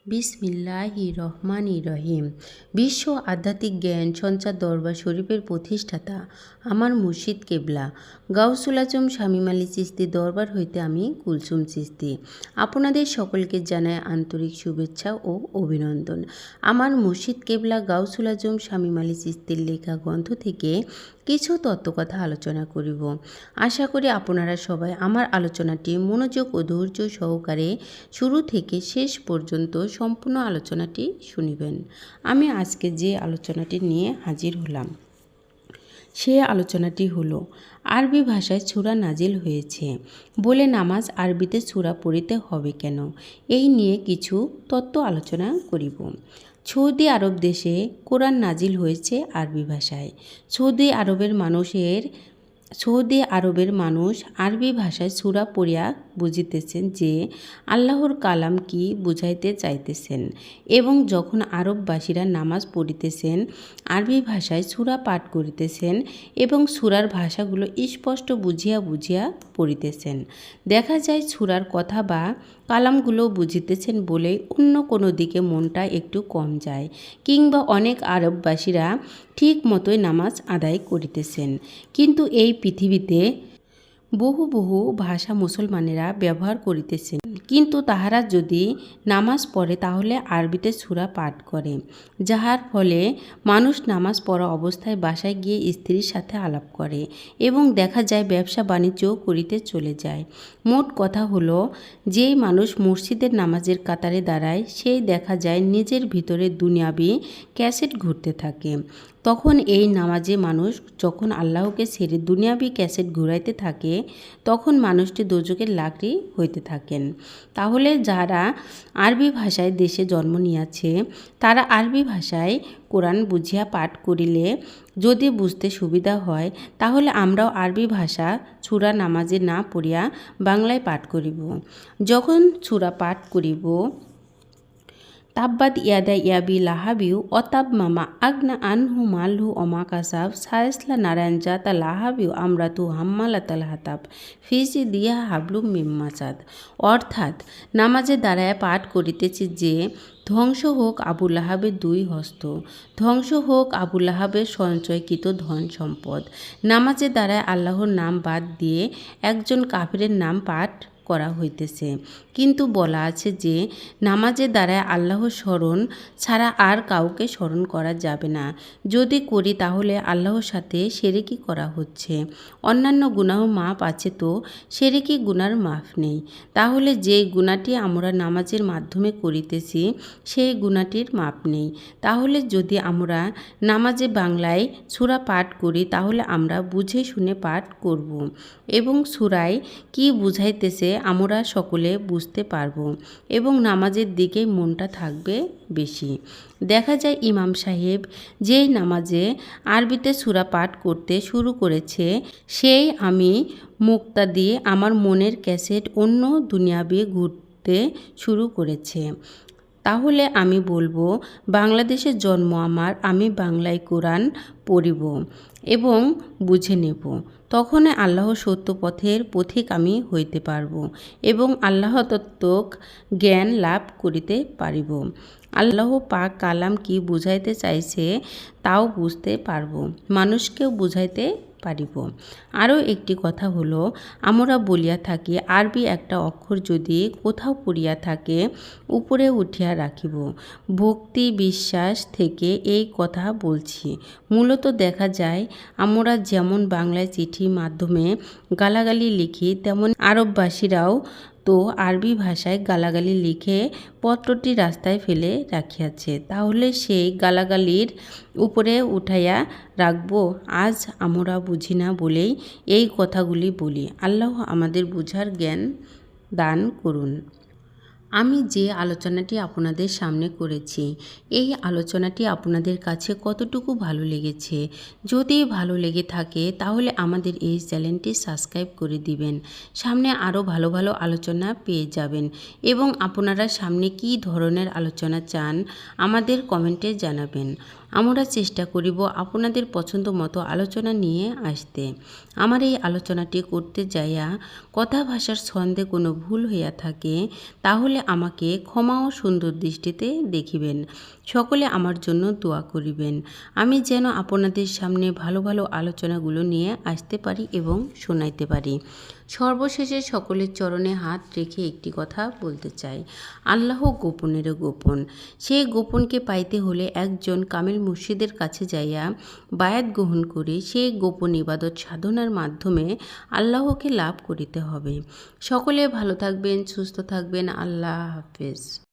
বিসমিল্লাহির রহমানির রহিম। বিশ্ব আধ্যাত্মিক জ্ঞান সঞ্চার দরবার শরীফের প্রতিষ্ঠাতা আমার মুর্শিদ কেবলা গাউসুল আজম শামীম আলী চিশতি দরবার হইতে আমি কুলসুম চিশতি আপনাদের সকলকে জানাই আন্তরিক শুভেচ্ছা ও অভিনন্দন। আমার মুর্শিদ কেবলা গাউসুল আজম শামীম আলী চিশতির লেখা গ্রন্থ থেকে কিছু তত্ত্বকথা আলোচনা করিব। আশা করি আপনারা সবাই আমার আলোচনাটি মনোযোগ ও ধৈর্য সহকারে শুরু থেকে শেষ পর্যন্ত সম্পূর্ণ আলোচনাটি শুনিবেন। আমি আজকে যে আলোচনাটি নিয়ে হাজির হলাম সে আলোচনাটি হলো আরবি ভাষায় সূরা নাজিল হয়েছে বলে নামাজ আরবিতে সূরা পড়িতে হবে কেন, এই নিয়ে কিছু তত্ত্ব আলোচনা করিব। সৌদি আরব দেশে কোরআন নাজিল হয়েছে আরবি ভাষায়। সৌদি আরবের মানুষ আরবি ভাষায় সূরা পড়িয়া বুঝিতেছেন যে আল্লাহর কালাম কি বুঝাইতে চাইতেছেন, এবং যখন আরববাসীরা নামাজ পড়িতেছেন আরবি ভাষায় সূরা পাঠ করিতেছেন এবং সূরার ভাষাগুলো স্পষ্ট বুঝিয়া বুঝিয়া পড়িতেছেন। দেখা যায় সূরার কথা বা কালামগুলো বুঝিতেছেন বলেই অন্য কোনো দিকে মনটা একটু কম যায়, কিংবা অনেক আরববাসীরা ঠিক মতোই নামাজ আদায় করিতেছেন। কিন্তু এই পৃথিবীতে বহু বহু ভাষা মুসলমানেরা ব্যবহার করিতেছেন, কিন্তু তাহারা যদি নামাজ পড়ে তাহলে আরবিতে সূরা পাঠ করে, যাহার ফলে মানুষ নামাজ পড়া অবস্থায় বাসায় গিয়ে স্ত্রীর সাথে আলাপ করে এবং দেখা যায় ব্যবসা বাণিজ্য করিতে চলে যায়। মোট কথা হলো, যেই মানুষ মসজিদের নামাজের কাতারে দাঁড়ায় সেই দেখা যায় নিজের ভিতরে দুনিয়াবি ক্যাসেট ঘুরতে থাকে। তখন এই নামাজে মানুষ যখন আল্লাহকে ছেড়ে দুনিয়াবি ক্যাসেট ঘুরাইতে থাকে তখন মানুষটি দোজখের লাকড়ি হইতে থাকেন। তাহলে যারা আরবি ভাষায় দেশে জন্ম নিয়েছে তারা আরবি ভাষায় কোরআন বুঝিয়া পাঠ করিলে যদি বুঝতে সুবিধা হয়, তাহলে আমরাও আরবি ভাষা সূরা নামাজে না পড়িয়া বাংলায় পাঠ করিব। যখন সূরা পাঠ করিব, তাব্বাত ইয়াদা ইয়াবি লাহাবিউ অতাব মামা আগনা আনহু মালহু অমা কাসাব সায়সলা নারায়ণ জাতা লাহাবিউ আমরাতু হাম্মালাতাল হাতাব ফিজি দিয়া হাবলু মিম্মাচাদ। অর্থাৎ নামাজে দাঁড়ায় পাঠ করিতেছি যে ধ্বংস হোক আবু লাহাবের দুই হস্ত, ধ্বংস হোক আবু লাহাবের সঞ্চয়কৃত ধন সম্পদ। নামাজে দাঁড়ায় আল্লাহর নাম বাদ দিয়ে একজন কাফিরের নাম পাঠ করা হইতেছে, কিন্তু বলা আছে যে নামাজের দ্বারায় আল্লাহর স্মরণ ছাড়া আর কাউকে স্মরণ করা যাবে না। যদি করি তাহলে আল্লাহর সাথে শিরকি করা হচ্ছে। অন্যান্য গুনাহ মাপ আছে তো শিরকি গুনার মাফ নেই। তাহলে যে গুনাহটি আমরা নামাজের মাধ্যমে করিতেছি সেই গুনাহটির মাপ নেই। তাহলে যদি আমরা নামাজে বাংলায় সূরা পাঠ করি তাহলে আমরা বুঝে শুনে পাঠ করব এবং সূরায় কি বুঝাইতেছে আমরা সকলে বুঝতে পারব এবং নামাজের দিকে মনটা থাকবে বেশি। দেখা যায় ইমাম সাহেব যেই নামাজে আরবিতে সূরা পাঠ করতে শুরু করেছে সেই আমি মুক্তাদি আমার মনের ক্যাসেট অন্য দুনিয়াবি ঘুরতে শুরু করেছে। তাহলে আমি বলবো বাংলাদেশের জন্ম আমার, আমি বাংলায় কোরআন পড়িব এবং বুঝে নেব। তখন আল্লাহ সত্য পথের পথিক আমি হইতে পারব এবং আল্লাহ তত্ত্বক জ্ঞান লাভ করিতে পারিব। আল্লাহ পাক কালাম কি বুঝাইতে চাইছে তাও বুঝতে পারব, মানুষকেও বুঝাইতে পারিব। আরও একটি কথা হলো, আমরা বলিয়া থাকি আরবি একটা অক্ষর যদি কোথাও পড়িয়া থাকে উপরে উঠিয়া রাখিব। ভক্তি বিশ্বাস থেকে এই কথা বলছি। মূলত দেখা যায় আমরা যেমন বাংলায় চিঠির মাধ্যমে গালাগালি লিখি, তেমন আরববাসীরাও তো আরবি ভাষায় গালাগালি লিখে পত্রটি রাস্তায় ফেলে রাখিয়াছে। তাহলে সেই গালাগালির উপরে উঠাইয়া রাখবো? আজ আমরা বুঝি না বলেই এই কথাগুলি বলি। আল্লাহ আমাদের বুঝার জ্ঞান দান করুন। আমি যে আলোচনাটি আপনাদের সামনে করেছি এই আলোচনাটি আপনাদের কাছে কতটুকু ভালো লেগেছে? যদি ভালো লেগে থাকে তাহলে আমাদের এই চ্যানেলটি সাবস্ক্রাইব করে দিবেন। সামনে আরও ভালো ভালো আলোচনা পেয়ে যাবেন এবং আপনারা সামনে কী ধরনের আলোচনা চান আমাদের কমেন্টে জানাবেন। আমরা চেষ্টা করিব আপনাদের পছন্দ মতো আলোচনা নিয়ে আসতে। আমার এই আলোচনাটি করতে যাইয়া কথা ভাষার ছন্দে কোনো ভুল হইয়া থাকে তাহলে আমাকে ক্ষমা ও সুন্দর দৃষ্টিতে দেখিবেন। সকলে আমার জন্য দোয়া করিবেন, আমি যেন আপনাদের সামনে ভালো ভালো আলোচনাগুলো নিয়ে আসতে পারি এবং শোনাইতে পারি। সর্বশেষে সকলের চরণে হাত রেখে একটি কথা বলতে চাই, আল্লাহ গোপনেরও গোপন। সেই গোপনকে পাইতে হলে একজন কামেল মুর্শিদের কাছে যাইয়া বায়াত গ্রহণ করে সেই গোপন ইবাদত সাধনার মাধ্যমে আল্লাহকে লাভ করিতে হবে। সকলে ভালো থাকবেন, সুস্থ থাকবেন। আল্লাহ হাফেজ।